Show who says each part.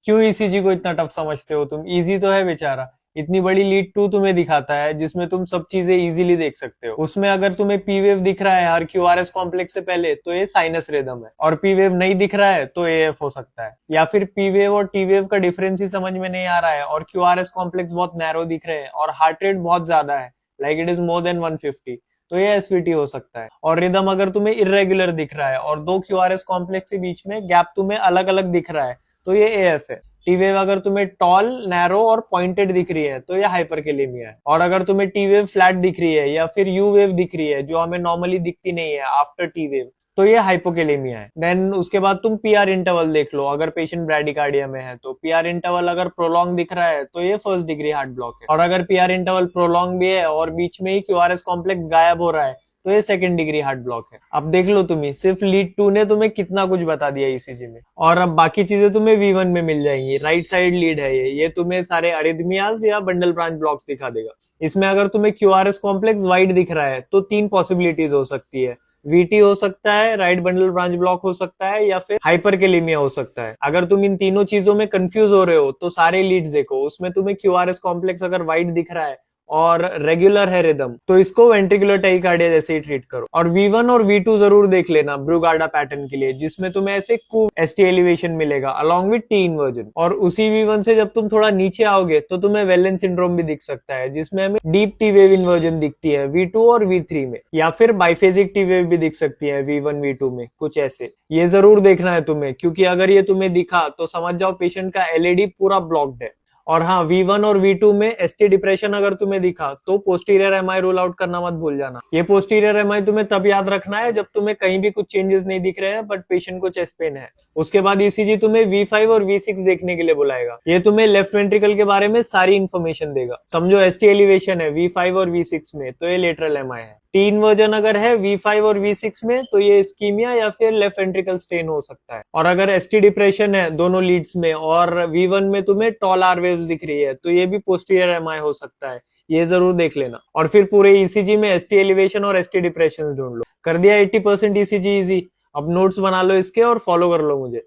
Speaker 1: क्यों ईसीजी को इतना टफ समझते हो तुम? इजी तो है बेचारा। इतनी बड़ी लीड 2 तुम्हें दिखाता है जिसमें तुम सब चीजें इजीली देख सकते हो। उसमें अगर तुम्हें पी वेव दिख रहा है हर क्यूआरएस कॉम्प्लेक्स से पहले तो ये साइनस रिदम है, और पी वेव नहीं दिख रहा है तो एएफ हो सकता है। या फिर पी वेव और टी वेव का डिफरेंस ही समझ में नहीं आ रहा है और क्यूआरएस कॉम्प्लेक्स बहुत नैरो दिख रहे हैं और हार्ट रेट बहुत ज्यादा है, like it is more than 150, तो ये एसवीटी हो सकता है। और रिदम अगर तुम्हें इरेगुलर दिख रहा है और दो क्यूआरएस कॉम्प्लेक्स के बीच में गैप तुम्हें अलग अलग दिख रहा है तो ये एएफ है। टी वेव अगर तुम्हें टॉल, नैरो और पॉइंटेड दिख रही है तो ये हाइपरकेलेमिया है। और अगर तुम्हें टी वेव फ्लैट दिख रही है या फिर यू वेव दिख रही है जो हमें नॉर्मली दिखती नहीं है आफ्टर टी वेव, तो ये हाइपोकेलेमिया है। देन उसके बाद तुम पीआर इंटरवल देख लो, अगर पेशेंट ब्रैडिकार्डिया में है तो पीआर इंटरवल अगर प्रोलॉन्ग दिख रहा है तो ये फर्स्ट डिग्री हार्ट ब्लॉक है। और अगर पीआर इंटरवल प्रोलॉन्ग भी है और बीच में ही क्यूआरएस कॉम्प्लेक्स गायब हो रहा है तो ये सेकंड डिग्री हार्ट ब्लॉक है। अब देख लो तुम्हें, सिर्फ लीड 2 ने तुम्हें कितना कुछ बता दिया ईसीजी में। और अब बाकी चीजें तुम्हें V1 में मिल जाएंगी। राइट साइड लीड है ये तुम्हें सारे अरिथमियाज या बंडल ब्रांच ब्लॉक्स दिखा देगा। इसमें अगर तुम्हें क्यूआरएस कॉम्प्लेक्स वाइड दिख रहा है तो 3 पॉसिबिलिटीज हो सकती है। वीटी हो सकता है, राइट बंडल ब्रांच ब्लॉक हो सकता है, या फिर हाइपरकेलेमिया हो सकता है। अगर तुम इन तीनों चीजों में कंफ्यूज हो रहे हो तो सारे लीड्स देखो, उसमें तुम्हें क्यूआरएस कॉम्प्लेक्स अगर वाइड दिख रहा है और रेगुलर है रिदम तो इसको वेंट्रिकुलर टाइकार्डिया जैसे ही ट्रीट करो। और V1 और V2 जरूर देख लेना ब्रूगार्डा पैटर्न के लिए, जिसमें तुम्हें ऐसे कू एसटी एलिवेशन मिलेगा अलॉन्ग विद टी इन्वर्जन। और उसी V1 से जब तुम थोड़ा नीचे आओगे तो तुम्हें वेलन सिंड्रोम भी दिख सकता है, जिसमें हमें डीप टी वेव इन्वर्जन दिखती है V2 और V3 में, या फिर बाइफेजिक टी वेव भी दिख सकती है V1 V2 में, कुछ ऐसे। ये जरूर देखना है तुम्हें, क्योंकि अगर ये तुम्हें दिखा तो समझ जाओ पेशेंट का एलएडी पूरा ब्लॉक्ड है। और हाँ, V1 और V2 में एसटी डिप्रेशन अगर तुम्हें दिखा तो पोस्टीरियर एमआई रूल आउट करना मत भूल जाना। ये पोस्टीरियर एमआई तुम्हें तब याद रखना है जब तुम्हें कहीं भी कुछ चेंजेस नहीं दिख रहे हैं बट पेशेंट को चेस्ट पेन है। उसके बाद ईसीजी तुम्हें V5 और V6 देखने के लिए बुलाएगा। ये तुम्हें लेफ्ट वेंट्रिकल के बारे में सारी इंफॉर्मेशन देगा। समझो एसटी एलिवेशन है V5 और V6 में तो ये लेटरल एमआई है। टी इन्वर्जन अगर है V5 और V6 में तो ये इस्कीमिया या फिर लेफ्ट वेंट्रिकल स्टेन हो सकता है। और अगर एसटी डिप्रेशन है दोनों लीड्स में और V1 में तुम्हें टॉल आर वेव्स दिख रही है तो ये भी पोस्टीरियर एमआई हो सकता है, ये जरूर देख लेना। और फिर पूरे ईसीजी में एसटी एलिवेशन और एसटी डिप्रेशन ढूंढ लो। कर दिया 80% ईसीजी इजी। अब नोट्स बना लो इसके और फॉलो कर लो मुझे।